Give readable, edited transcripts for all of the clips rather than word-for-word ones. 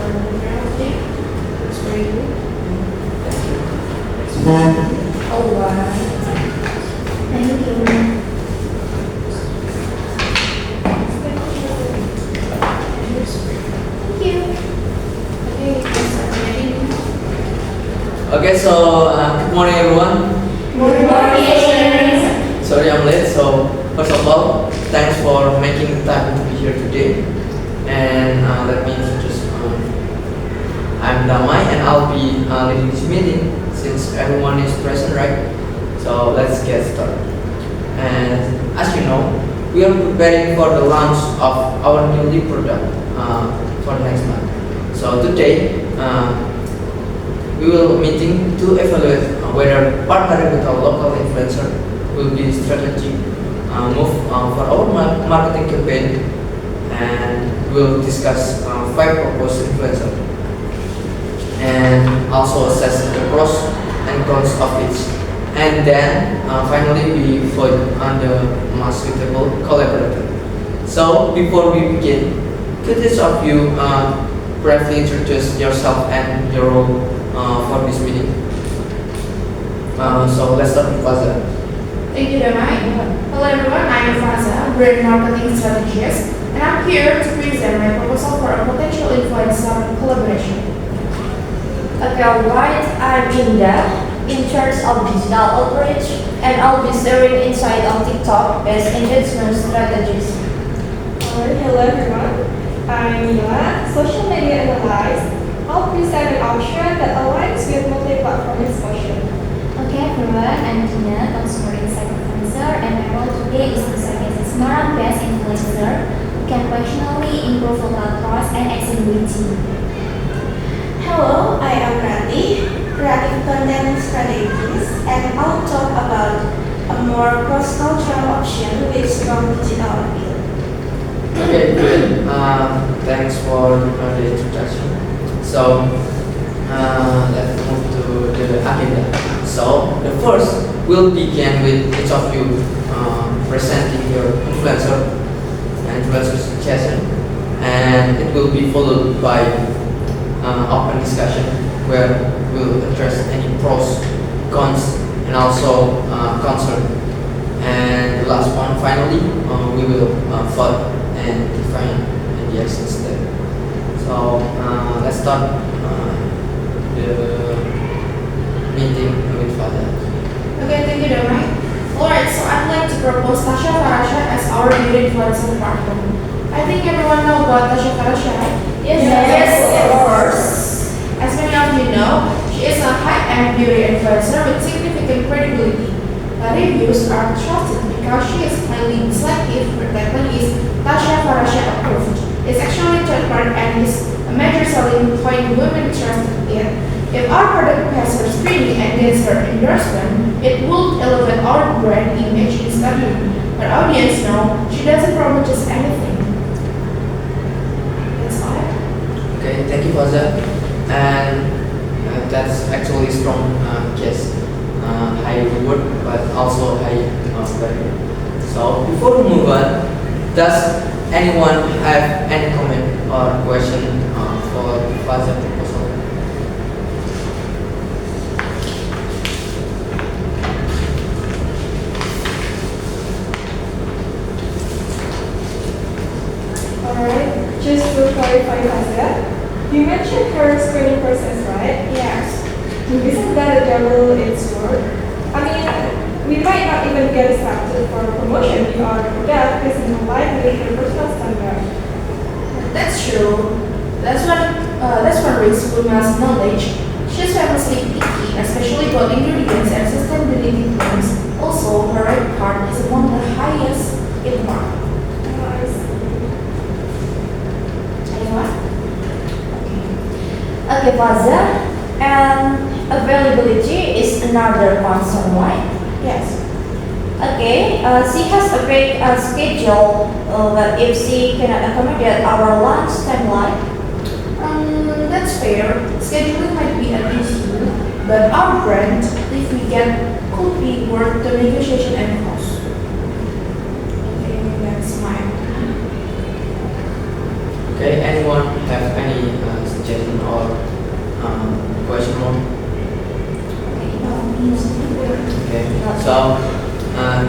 It's very good. Oh, wow. Thank you. Thank you. Okay, so good morning everyone. Good morning. Sorry I'm late. So first of all, thanks for making time to be here today. And let me introduce. I'm Damai, and I'll be leading this meeting since everyone is present, right? So let's get started. And as you know, we are preparing for the launch of our new lead product for next month. So today, we will meeting to evaluate whether partnering with our local influencer will be strategic move for our marketing campaign, and we'll discuss 5 proposed influencers and also assess the pros and cons of each, and then finally we vote on the most suitable collaborator. So before we begin, could each of you briefly introduce yourself and your role for this meeting? So let's start with Faza. Thank you, Damai. Hello everyone, I am Faza, brand marketing strategist, and I'm here to present my proposal for a potential influencer collaboration. Okay, alright. I'm Indah, in charge of digital outreach, and I'll be sharing insight on TikTok-based engagement strategies. Alright, hello everyone. I'm Ghina, social media analyst. I'll present an option that aligns with multi-platform exposure. Okay, everyone. I'm Ghina, consumer insight influencer, and my role today is to serve as a smart-based influencer who can professionally improve local trust and accessibility. Hello, I am Ratih, creative content strategist, and I'll talk about a more cross-cultural option with strong digital appeal. Okay, good. Thanks for the introduction. So let's move to the agenda. So the first, we'll begin with each of you presenting your influencer suggestion, and it will be followed by open discussion where we'll address any pros, cons, and also concern. And the last one, finally, we will vote and define the action step. So let's start the meeting with Faza. Okay, thank you, Damai. Alright, so I'd like to propose Tasha Farasha as our beauty influencer partner. I think everyone know about Tasha Farasha, right? Yes, of course. As many of you know, she is a high-end beauty influencer with significant credibility. Her reviews are trusted because she is highly selective. Her title is Tasha Farasha approved. It's actually trademarked and is a major selling point women trust in. If our product has her screening and gets her endorsement, it will elevate our brand image instantly. Her audience know she doesn't promote just anything. That's all. Okay, thank you, Faza. And that's actually a strong case. High reward, but also high value. So before we move on, does anyone have any comment or question for Faza proposal? Alright, just to clarify Faza, you mentioned her screening process, right? Yes. Isn't that a double-edged sword? I mean, we might not even get accepted for promotion if our product isn't aligned with your personal standard. That's true. That's one risk we must acknowledge. She's famously picky, especially about ingredients and sustainability claims. Also, her red card is among the highest in the market. Anyone? Okay, Faza. And availability is another concern, right? Yes. Okay, she has a great schedule, but if she cannot accommodate our launch timeline, That's fair. Scheduling might be an issue, but our brand, if we get, could be worth the negotiation and cost. Okay, that's mine. Okay, anyone have any suggestion? So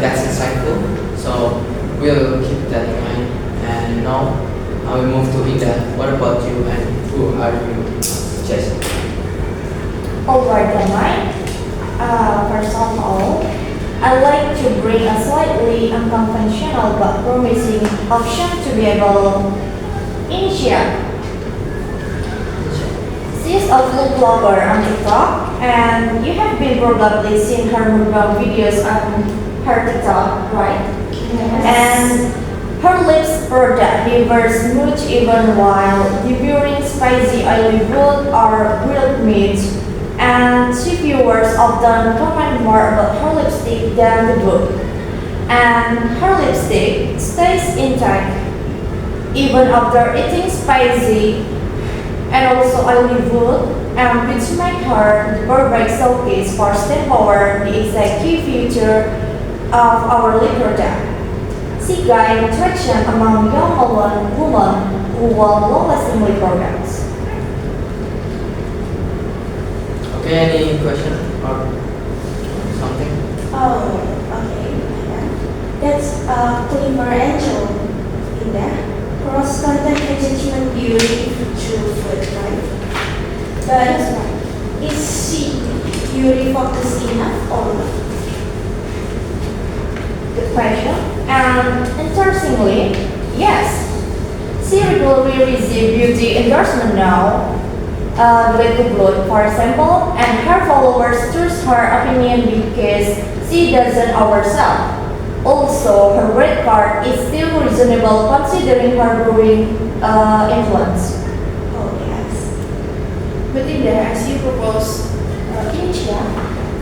that's insightful. So we'll keep that in mind. And now I will move to Indah. What about you and who are you suggesting? Alright, Damai. First of all, I'd like to bring a slightly unconventional but promising option to be able initiate. She's a food blogger on TikTok, and you have been probably seen her mukbang videos on her TikTok, right? Yes. And her lips product differs much even while devouring spicy oily food or grilled meat. And she viewers often comment more about her lipstick than the book. And her lipstick stays intact even after eating spicy and also oily food, and which make her the perfect showcase for step forward the exact key feature of our lip product. She gained traction among young women who want long-lasting lip products. Okay, any question or something? Oh, okay. Yeah. That's a clever angel in there. Cross-content engagement beauty through food, right? But is she beauty focused enough or not? Good question. And interestingly, yes, she regularly receives beauty endorsement now. Related blood, for example, and her followers trust her opinion because she doesn't oversell. Also, her red card is still reasonable considering her growing influence. Oh, yes. But Indah, as you propose India,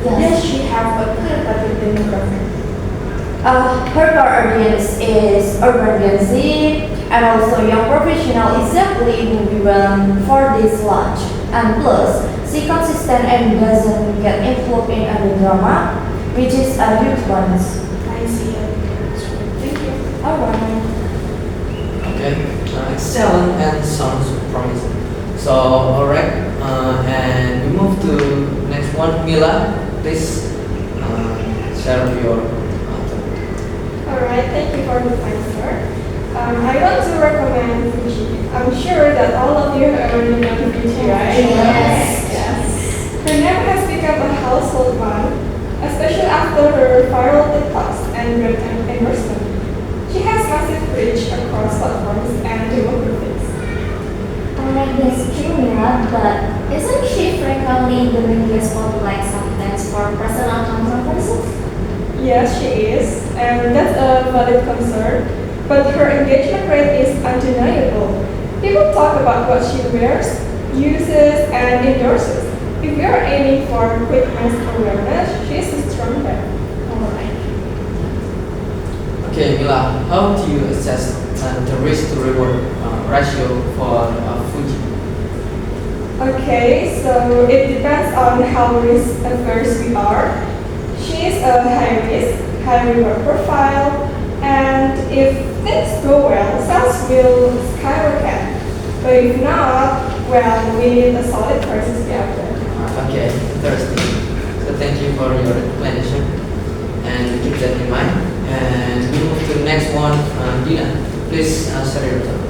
does she have a clear target demographic? Her core audience is urban Gen Z and also young professional exactly who we want for this launch. And plus, she consistent and doesn't get involved in any drama, which is a huge bonus. I see. Thank you. Alright. Okay, excellent and sounds promising. So, alright, and we move to next one. Mila, please share your Alright, thank you for the answer. I want to recommend Fuji. I'm sure that all of you have already known Fuji, right? Yes. Her name has become a household one, especially after her viral TikToks and brand endorsement. She has massive reach across platforms and demographics. Alright, that's true, Mila, but isn't she frequently in the media spotlight sometimes for personal controversies? Yes, she is, and that's a valid concern. But her engagement rate is undeniable. People talk about what she wears, uses, and endorses. If we are aiming for quick mass awareness, she is a strong bet. Alright. Okay, Mila, how do you assess the risk to reward ratio for Fuji? Okay, so it depends on how risk averse we are. She is a high risk, high reward profile, and if things go well, sales will skyrocket. But if not, well, we need a solid person to be out there. Okay, interesting. So thank you for your explanation, and keep that in mind. And we move to the next one. Ghina, please share your thought.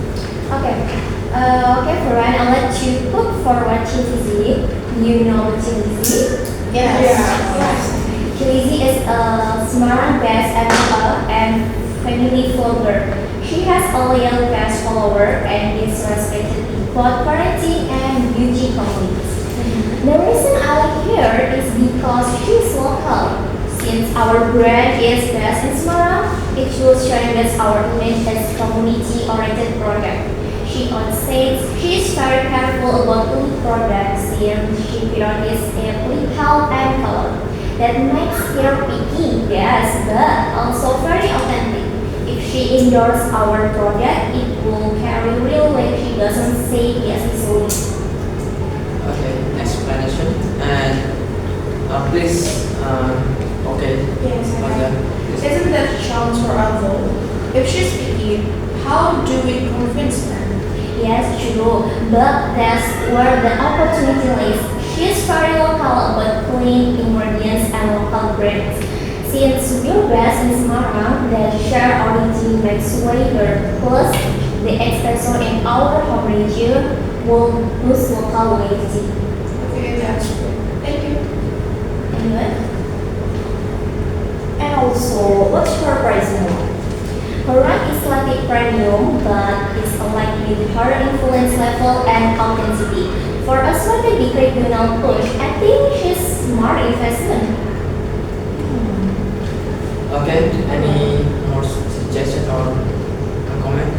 Okay. Okay, Farhan, I'll let you put forward Chilizi. You know Chilizi? Yes. Chilizi is a Semarang-based and family vlogger. She has a loyal fans follower and is respected in both parenting and beauty communities. The reason I like her is because she's local. Since our brand is based in Semarang, it will strengthen our image as community-oriented product. She says she is very careful about lip products since she prioritizes lip health and color. That makes her picky, yes, but also very authentic. If she endorses our product, it will carry real weight. She doesn't say yes easily. Okay, explanation. And please, okay, Yes, Faza, please. Isn't that a challenge for our vote? If she's picky, how do we convince her? Yes, true, but that's where the opportunity lies. She's very local about clean ingredients and local brands. Since we're based in Semarang, the shared origin makes flavor plus the espresso in our home region will boost local loyalty. Okay, that's good. Thank you. Anyway, And also, what's her price now? her rank is slightly premium, but it's aligned with her influence level and authenticity. For a slightly big regional push, I think she's smart investment. Okay, any more suggestion or comment?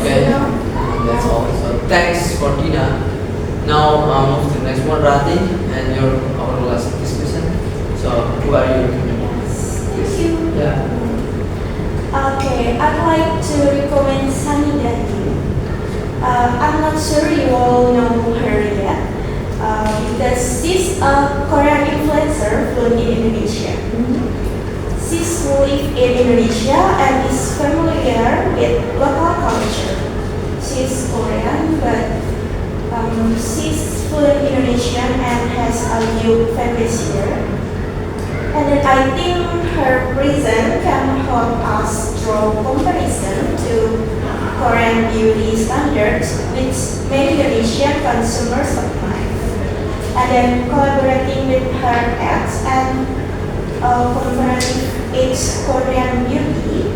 Okay, that's all. So thanks for Ghina. Now move to the next one, Ratih, and your our last discussion. So who are you? Thank you. Yeah. Okay, I'd like to recommend Sunny Dani. I'm not sure you all know her yet, because she's a Korean influencer fluent in Indonesia. She's lived in Indonesia and is familiar with local culture. She's Korean, but she's fluent Indonesian and has a huge fan base here. And then I think her presence can help us draw comparison to Korean beauty standards, which many Indonesian consumers apply. And then collaborating with her ads and comparative its Korean beauty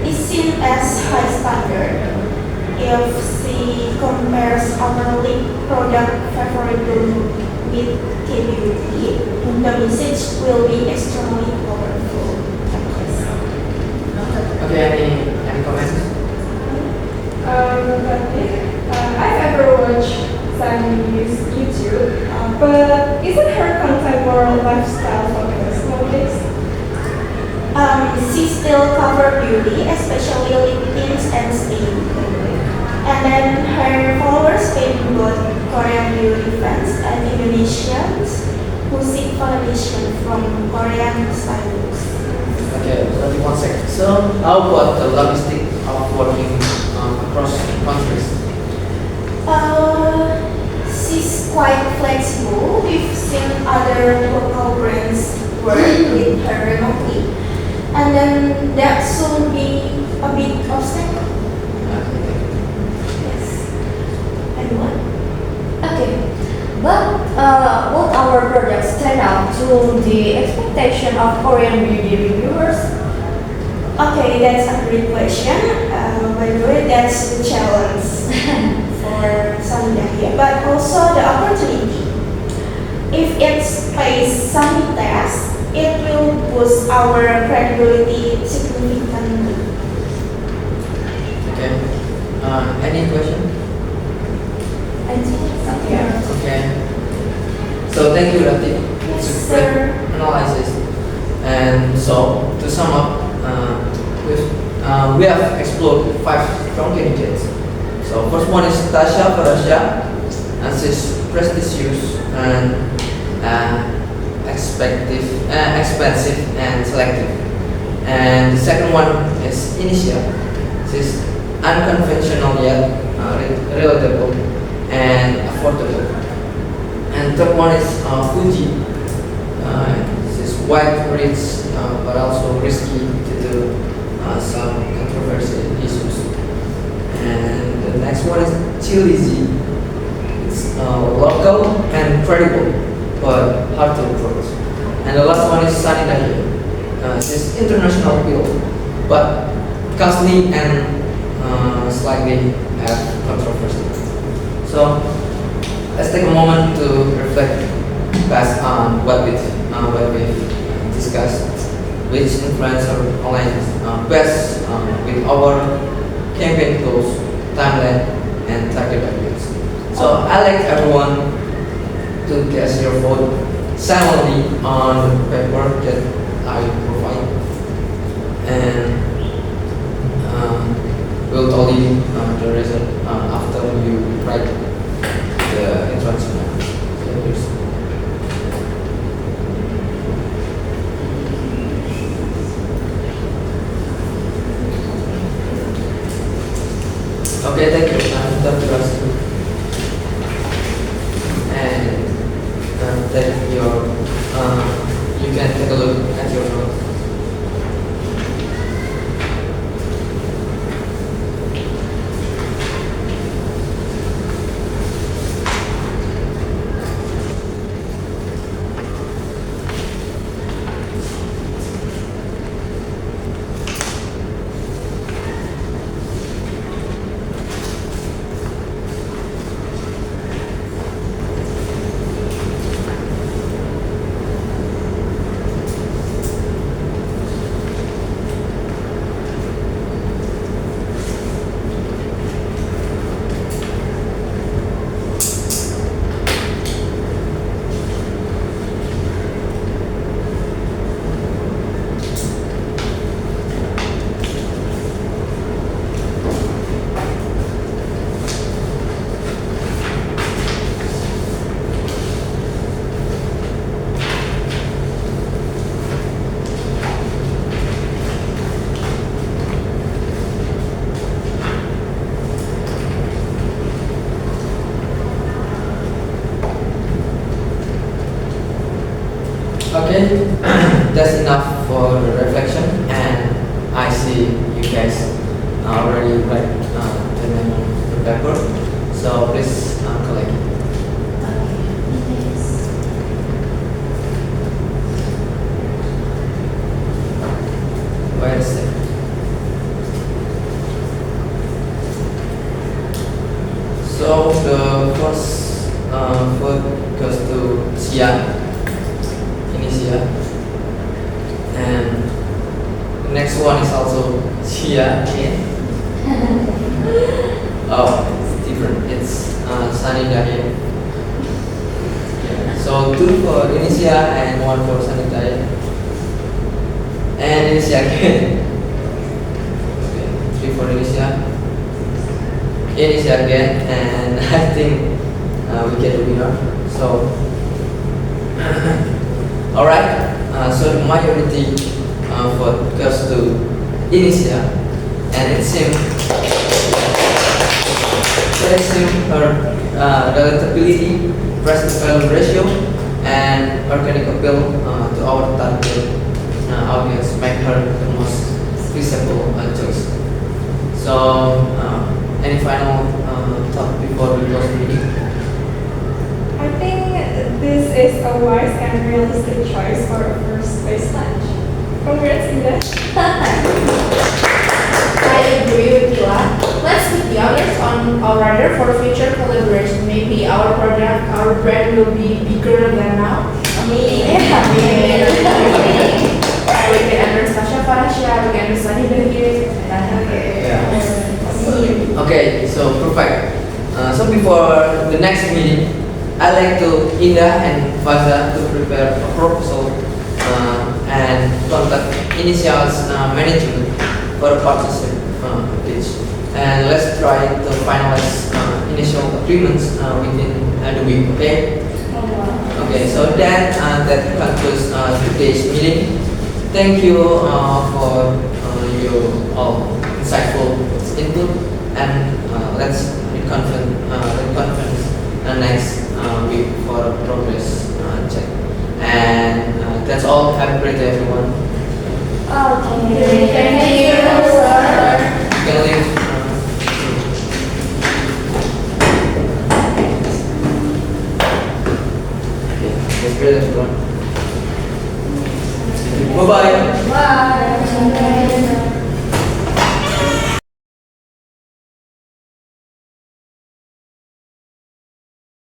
is seen as high standard. If she compares our lip product favorable with K-beauty, the message will be extremely powerful. Okay, any comments? I've ever watched Sunny's YouTube, but isn't her content more lifestyle focused nowadays? She still cover beauty, especially lip tints and skin. And then her followers came both Korean beauty fans and Indonesians who seek validation from Korean stylists. Okay, only 1 second. So how about the logistic of working across countries? She's quite flexible. We've seen other local brands work with her remotely, and then that should be a big obstacle. Yes. Anyone? Okay, but would our product stand up to the expectation of Korean beauty reviewers? Okay, that's a great question. By the way, that's the challenge for Sunday, but also the opportunity. If it's placed some test, it will boost our credibility significantly. Okay. Any question? Okay. So thank you, Ratih. It's Yes, a great sir. analysis. And so to sum up, we have explored 5 strong candidates. So first one is Tasha Farasha, and she's prestigious and expensive and selective. And the second one is Inisia. She's unconventional yet relatable and affordable. And third one is Fuji. She's wide rich but also risky due to some controversial issues. And the next one is Chilizi. It's local and credible but hard to approach. And the last one is Sunny Dani. She's international appeal but costly and slightly have controversy. So let's take a moment to reflect back on what we've discussed, which influencer aligns best with our campaign goals, timeline, and target audience. So I like everyone to cast your vote silently on the paper that I provide, and we'll tell you the result after you write the entrance map. So here's okay, thank you. Dr. Rusty. And then you can take a look Okay, that's enough for the reflection, and I see you guys already write the name on the paper, so please collect it. Wait a second. So the first food goes to Sia, Indonesia, and the next one is also Sia again. Oh, it's different. It's Sanidaya. Yeah. So 2 for Indonesia and 1 for Sanidaya. And Indonesia again. Okay, 3 for Indonesia. Indonesia again, and I think we get a winner. So, alright. So the majority vote goes to Indonesia, and it seems her relatability, present value ratio, and organic appeal to our target audience make her the most visible choice. So, any final thought before we close the meeting? I think this is a wise and realistic choice for a first place lunch. Congrats, Indah. I agree with you. Let's keep the others on our radar for future collaboration. Maybe our brand will be bigger than now. Amin. We can address Tasha Farasha, we can address Sunny Bergir. Okay, so perfect. So before the next meeting, I like to Indah and Faza to prepare a proposal and contact initials management for a partnership pitch. And let's try to finalize initial agreements within the week. Okay. Okay. So that concludes today's meeting. Thank you for your all insightful input, and let's reconference next week for a progress check. And that's all. Have a great day, everyone. Okay. Thank you, sir. You can leave. Okay, that's great, everyone. Bye bye. Bye.